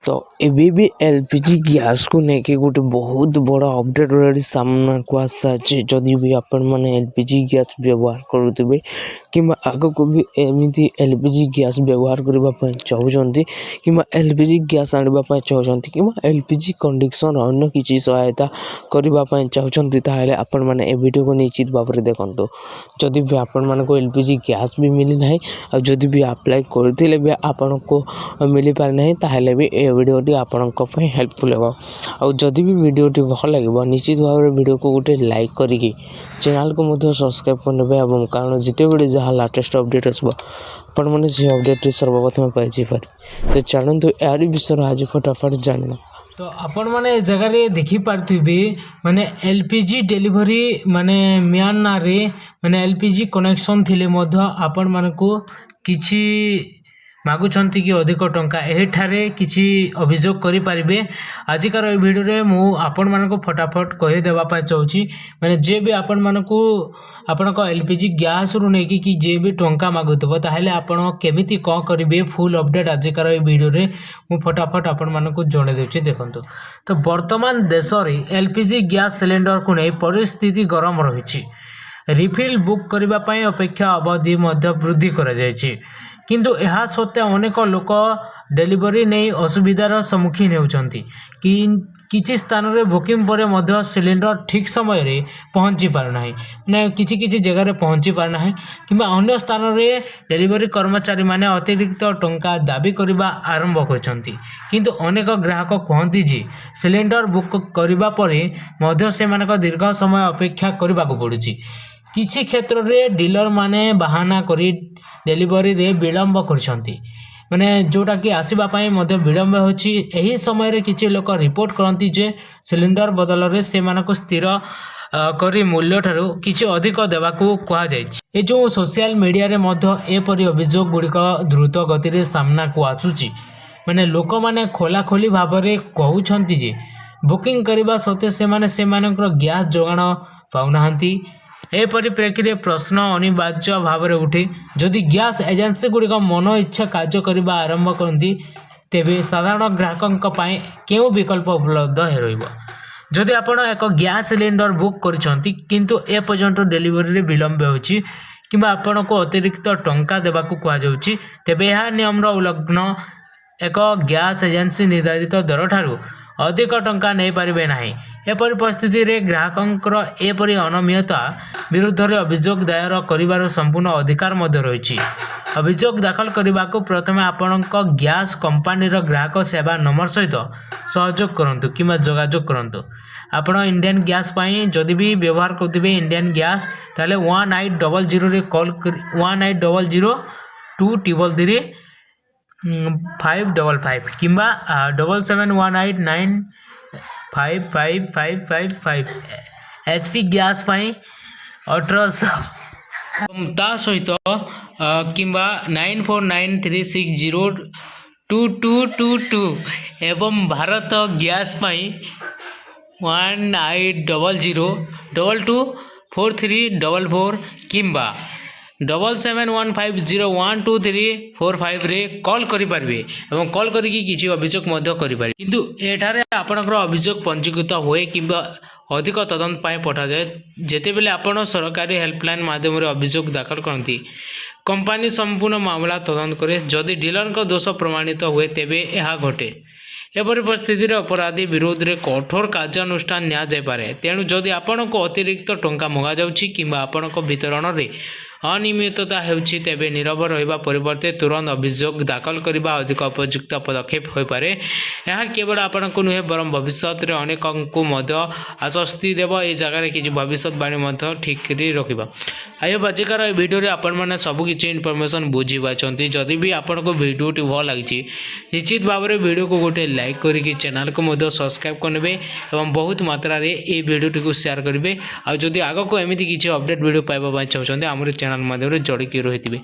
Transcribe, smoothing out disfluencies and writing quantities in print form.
तो एबी भी LPG gas को लेके गोटे बहुत बड़ा अपडेट अलरेडी सामना को आसा जदि भी आपण मैंने एलपीजी गैस व्यवहार करुवे कि आग को भी एमती एलपीजी गैस व्यवहार करने चाहते कि एलपीजी गैस आने चाहते कि एलपीजी कंडीशन अन्य किसी सहायता करने चाहते आपण मैंने वीडियो को निश्चित भाव में देखो जदि भी आपण मानक एलपीजी गैस भी मिली ना जदि भी अप्लाई करते भी आपण को मिल पारे ना ताहले भी ए वीडियोटी आपंक हेल्पफुल हो जदि भी वीडियोटी भल लगे निश्चित भाव में वीडियो को गोटे लाइक करी चैनल को मध्य सब्सक्राइब करने कारण जिते बड़े जहाँ लाटेस्ट अपडेट आसो आपण मैंने से अपडेट सर्वप्रथम पाई तो चलते यार विषय आज फटाफट जाना। तो आपण माने जगह रे देखि पारथुबे माने एलपीजी डिलीवरी माने म्यानमार रे माने एलपीजी कनेक्शन थिले मध्य आपण मानको किछि मागुछंती कि अधिक टंका एठारे किछि अभियोग करि पारिबे। आजिकार ए वीडियो रे मु आपण मानको फटाफट कहि देबा पा चाहूची माने जे भी आपण मानको आपनको एलपीजी गैस रु नै कि जे भी टंका मागुतबो ताहेले आपण केमिति क करिवे फुल अपडेट आजिकार ए वीडियो रे मु फटाफट आपण मानको जणे देउची देखंतु। तो वर्तमान देश रे एलपीजी गैस सिलेंडर को नै परिस्थिति गरम रहिछि। रिफिल बुक करबा पई अपेक्षा अवधि मध्य वृद्धि करा जायछि किंतु यह सत्वे अनेक लोक डेलीवरी नहीं असुविधार सम्मुखीन होउछंती कि किछि स्थान रे बुकिंग पर मध्य सिलेंडर ठीक समय रे पहुंची पार नाही माने किछि किछि जगह रे पहुंची पार नाही किबा अन्य स्थान रे डेलीवरी कर्मचारी माने अतिरिक्त टंका दाबी करबा आरंभ करछंती किंतु अनेक ग्राहक कहंती जे सिलेंडर बुक करबा परे मध्य से मानक दीर्घ समय अपेक्षा करबा को पड़ुची। किछि क्षेत्र रे डीलर माने बहाना करी डेलीवरी रे विलंब करछंती माने जोटा कि आसीबा पई मध्य विलंब होछि। एही समय रे किछि लोक रिपोर्ट करंती जे सिलेंडर बदल रे से मानको स्थिर करी मूल्य ठारू किछि अधिक देबा को कहा जायछि। ए जो सोशल मीडिया रे मध्य ए परि अभियोग गुड़िक द्रुत गति रे सामना को आसुछि माने लोक माने खोला खोली भाव रे कहउछंती जे बुकिंग करबा सते से माने से मानकर गैस जोगाण पाउनाहंती। ए परिप्रेक्षी प्रश्न अनिवार्य भाव में उठे जदि गैस एजेंसी गुड़िक मन इच्छा कार्य करने आरंभ करती तेबे साधारण ग्राहकों केउ विकल्प उपलब्ध रही। आपण एक गैस सिलेंडर बुक करछंती किंतु ए पर्यंत डेलीवरी रे विलंब होछि किबा आपण को अतिरिक्त टंका देबा को कहा जाउछि तेबे यह नियम रो उल्लंघन एक गैस एजेंसी निर्धारित दर ठारू अधिक टंका नहीं पारिबे नाही। एपरि परिस्थिति रे ग्राहकंकर एपरि अनियमितता विरुद्ध रे अभियोग दायर करिवार संपूर्ण अधिकार मध्य रहिछि। अभियोग दाखल करबा को प्रथमे आपणक गैस कंपनी रो ग्राहक सेवा नंबर सहित सहयोग करंतु किमा जोगाजोग करंतु। आपण इंडियन गैस पाई जदि भी व्यवहार करथिबे इंडियन गैस ताले 1800 रे कॉल 1800 233 555 किंबा 7718955555 एचपी गैस पाई 1800 ता सहित किंबा 9493602222 एवं भारत गैस पाई 1800224344 किंबा 7715012345 रे कॉल करि पारबे एवं कॉल करिकी किछि अभियोग मध्य करि पारबे किंतु एठारे आपनकर अभियोग पंजीकृत होए किंबा अधिक तदंत पाए पठा जाए जेते बेले आपण सरकारी हेल्पलाइन माध्यम रे अभियोग दाखल करंती कंपनी संपूर्ण मामला तदंत करे जदि डीलर को दोष प्रमाणित हुए तेबे यह घटे। एपरि परिस्थिति अपराधी विरोध में कठोर कार्यानुष्ठान निया जाय पारे। तेणु जदि आपण को अतिरिक्त टंका मंगा जाउछि किंबा आपण को वितरण रे अनियमितता हेउछि तेबे नीरव रहिबा परिवर्ते तुरंत अभियोग दाखल करबा अधिक उपयुक्त पदक्षेप होय पारे। यह केवल आपण को नुहे बरम भविष्य रे अनेक को मध्य आश्वस्ति देव ए जगह रे किछि भविष्यवाणी मध्य ठीक करी रखिबा। आयो बाजिकार ए वीडियो रे आपण माने सब किछि इन्फॉर्मेशन बुझी बाचंती जदि भी आपण को वीडियो टी भल लागिछि निश्चित भाव में वीडियो को गोटे लाइक करिकि चैनल को मध्य सब्सक्राइब करनेबे एवं बहुत मात्रा रे ए वीडियो टी को शेयर करिवे। आ जदि आगो को एमिति किछि अपडेट वीडियो पाइबा चाहछन्ते हमर चैनल माध्यम रे जोड़ी के रहिथिबे।